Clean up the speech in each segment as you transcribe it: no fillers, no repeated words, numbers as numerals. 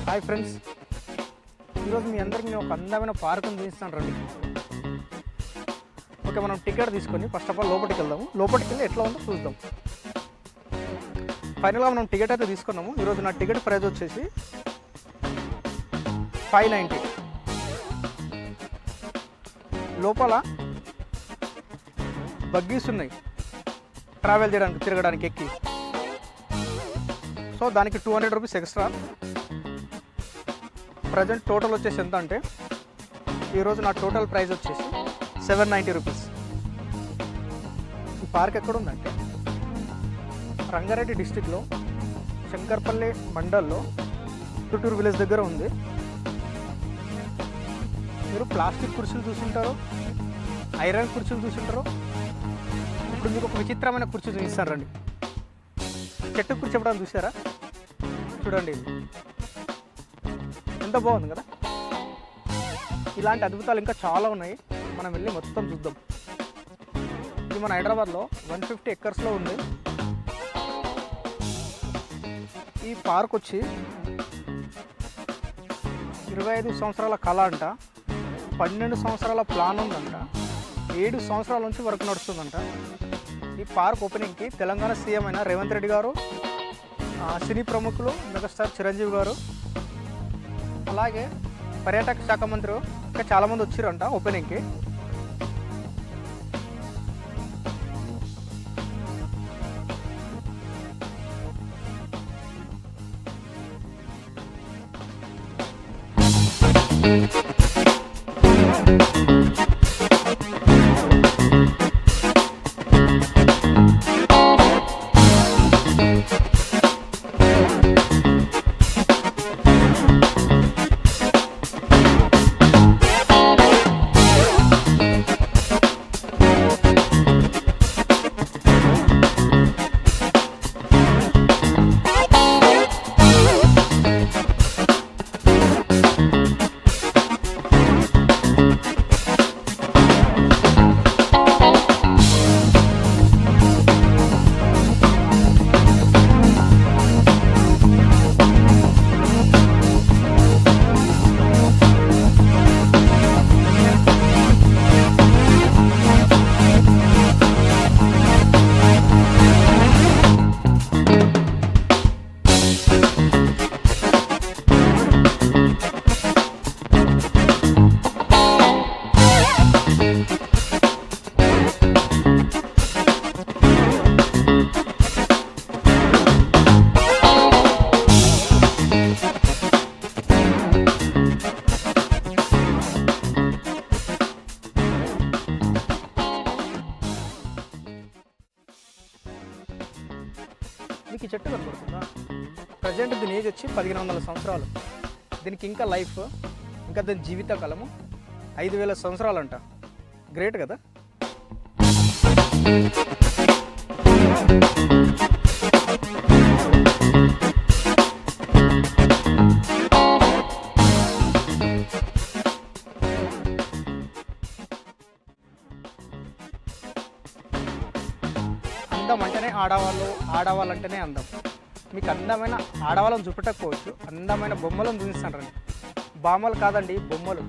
Hi friends, ఈరోజు మీ అందరికీ నేను ఒక అందమైన పార్కును చూపిస్తాను రండి. ఓకే, మనం టికెట్ తీసుకొని ఫస్ట్ ఆఫ్ ఆల్ లోపలికి వెళ్దాము. లోపలికి వెళ్ళి ఎట్లా ఉందో చూద్దాం. ఫైనల్గా మనం టికెట్ అయితే తీసుకున్నాము. ఈరోజు నా టికెట్ ప్రైస్ వచ్చేసి 590. లోపల బగ్గీస్ ఉన్నాయి ట్రావెల్ చేయడానికి, తిరగడానికి ఎక్కి. సో దానికి 200 రూపీస్ ఎక్స్ట్రా. ప్రజెంట్ టోటల్ వచ్చేసి ఎంత అంటే ఈరోజు నా టోటల్ ప్రైస్ వచ్చేసి 790 రూపీస్. ఈ పార్క్ ఎక్కడ ఉందంటే రంగారెడ్డి డిస్టిక్లో శంకర్పల్లి మండల్లో తుట్టూరు విలేజ్ దగ్గర ఉంది. మీరు ప్లాస్టిక్ కుర్చీలు చూసుంటారు, ఐరన్ కుర్చీలు చూసుంటారు. ఇప్పుడు మీకు ఒక విచిత్రమైన కుర్చీ చూపిస్తాను రండి. చెట్టు కుర్చీ ఎప్పుడైనా చూసారా? చూడండి, ఎంత బాగుంది కదా. ఇలాంటి అద్భుతాలు ఇంకా చాలా ఉన్నాయి, మనం వెళ్ళి మొత్తం చూద్దాం. ఇది మన హైదరాబాద్లో 150 ఎకర్స్లో ఉంది. ఈ పార్క్ వచ్చి 25 సంవత్సరాల కళ అంట, 12 సంవత్సరాల ప్లాన్ ఉందంట, 7 సంవత్సరాల నుంచి వర్క్ నడుస్తుందంట. ఈ పార్క్ ఓపెనింగ్కి తెలంగాణ సీఎం అయిన రేవంత్ రెడ్డి గారు, సినీ ప్రముఖులు మెగాస్టార్ చిరంజీవి గారు, అలాగే పర్యాటక శాఖ మంత్రి ఇంకా చాలామంది వచ్చారంట ఓపెనింగ్కి. మీకు ఈ చెట్టు కనపడుతుందా? ప్రజెంట్ దీని ఏజ్ వచ్చి 1500 సంవత్సరాలు. దీనికి ఇంకా లైఫ్, ఇంకా దీని జీవిత కాలము 5000 సంవత్సరాలంట. గ్రేట్ కదా. అందం అంటేనే ఆడవాళ్ళు అంటేనే అందం. మీకు అందమైన ఆడవాళ్ళని చూపెట్టకపోవచ్చు, అందమైన బొమ్మలను చూపిస్తాను రండి. బొమ్మలు కాదండి, బొమ్మలు.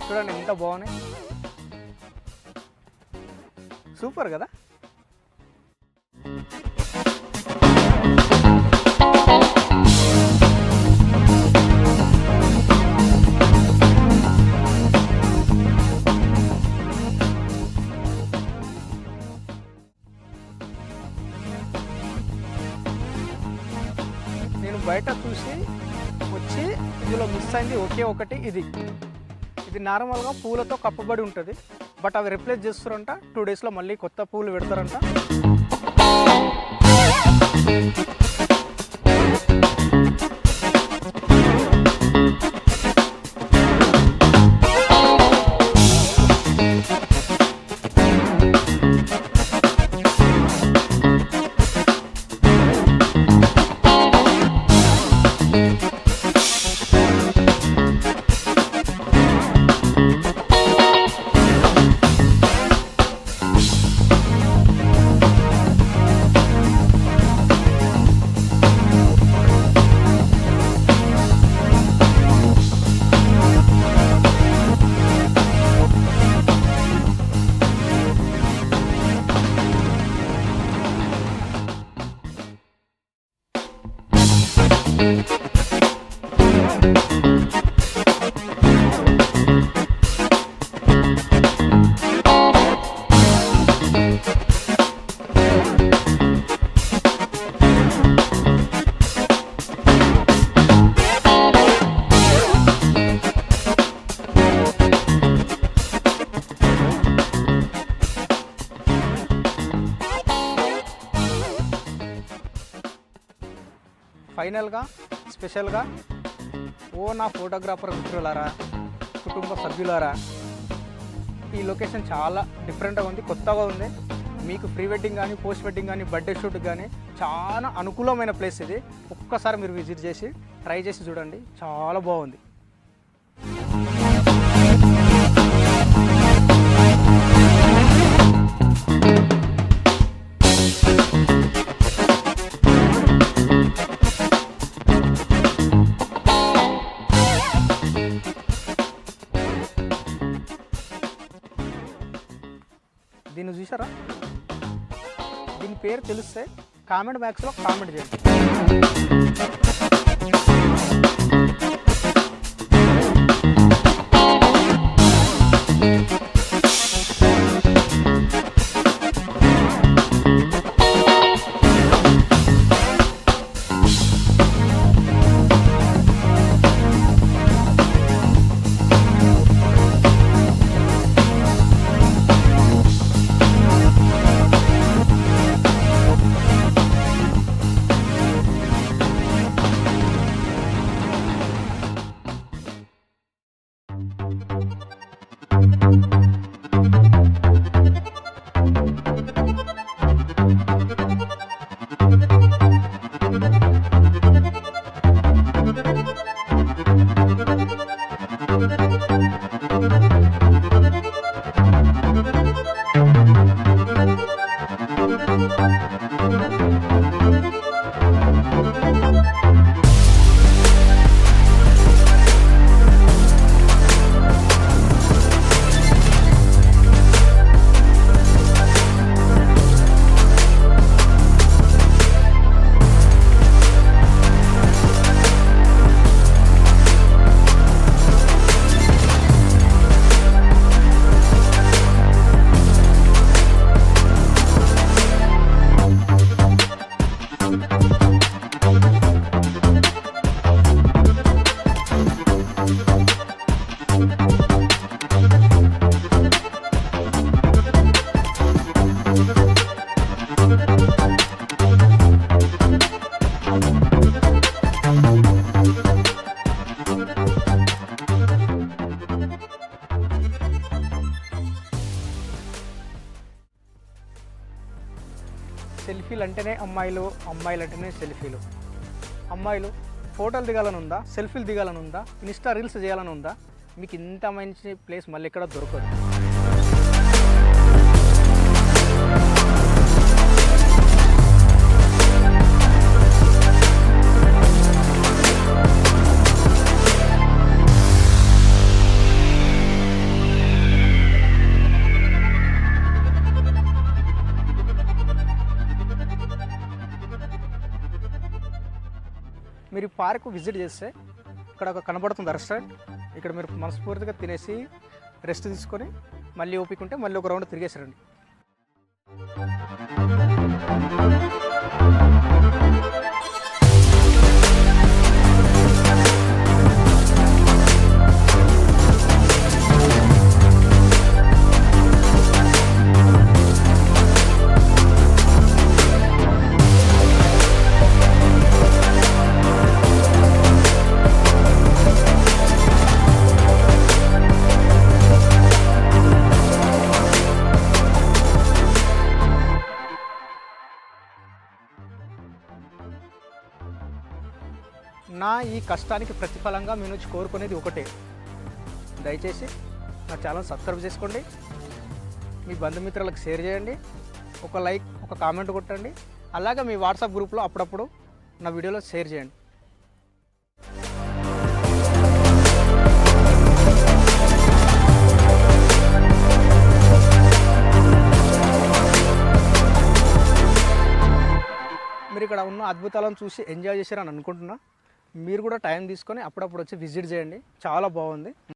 చూడండి ఎంత బాగున్నాయి, సూపర్ కదా. నేను బయట చూసి వచ్చి ఇందులో మిస్ అయింది ఒకే ఒకటి. ఇది నార్మల్గా పూలతో కప్పబడి ఉంటుంది, బట్ అవి రిప్లేస్ చేస్తారంట. 2 డేస్లో మళ్ళీ కొత్త పూలు పెడతారంట. ఫైనల్గా స్పెషల్గా నా ఫోటోగ్రాఫర్ మిత్రులారా, కుటుంబ సభ్యులారా, ఈ లొకేషన్ చాలా డిఫరెంట్గా ఉంది, కొత్తగా ఉంది. మీకు ప్రీ వెడ్డింగ్ కానీ, పోస్ట్ వెడ్డింగ్ కానీ, బర్త్డే షూట్ కానీ చాలా అనుకూలమైన ప్లేస్ ఇది. ఒక్కసారి మీరు విజిట్ చేసి ట్రై చేసి చూడండి, చాలా బాగుంది. దీన్ని చూసారా? దీని పేరు తెలిస్తే కామెంట్ బాక్స్లో కామెంట్ చేయండి. సెల్ఫీలు అంటేనే అమ్మాయిలు, అమ్మాయిలు అంటేనే సెల్ఫీలు. అమ్మాయిలు ఫోటోలు దిగాలని ఉందా, సెల్ఫీలు దిగాలని ఉందా, ఇన్స్టా రీల్స్ చేయాలని ఉందా, మీకు ఇంత మంచి ప్లేస్ మళ్ళీ ఎక్కడ దొరకదు. మీరు పార్క్ విజిట్ చేస్తే ఇక్కడ ఒక కనబడుతుంది రెస్టారెంట్. ఇక్కడ మీరు మనస్ఫూర్తిగా తినేసి రెస్ట్ తీసుకొని మళ్ళీ ఓపిక ఉంటే మళ్ళీ ఒక రౌండ్ తిరిగేసారండి. నా ఈ కష్టానికి ప్రతిఫలంగా మీ నుంచి కోరుకునేది ఒకటే, దయచేసి నా ఛానల్ సబ్స్క్రైబ్ చేసుకోండి, మీ బంధుమిత్రులకు షేర్ చేయండి, ఒక లైక్ ఒక కామెంట్ కొట్టండి, అలాగే మీ వాట్సాప్ గ్రూప్లో అప్పుడప్పుడు నా వీడియోలో షేర్ చేయండి. మీరు ఇక్కడ ఉన్న అద్భుతాలను చూసి ఎంజాయ్ చేశారని అనుకుంటున్నా. మీరు కూడా టైం తీసుకొని అప్పుడప్పుడు వచ్చి విజిట్ చేయండి, చాలా బాగుంది.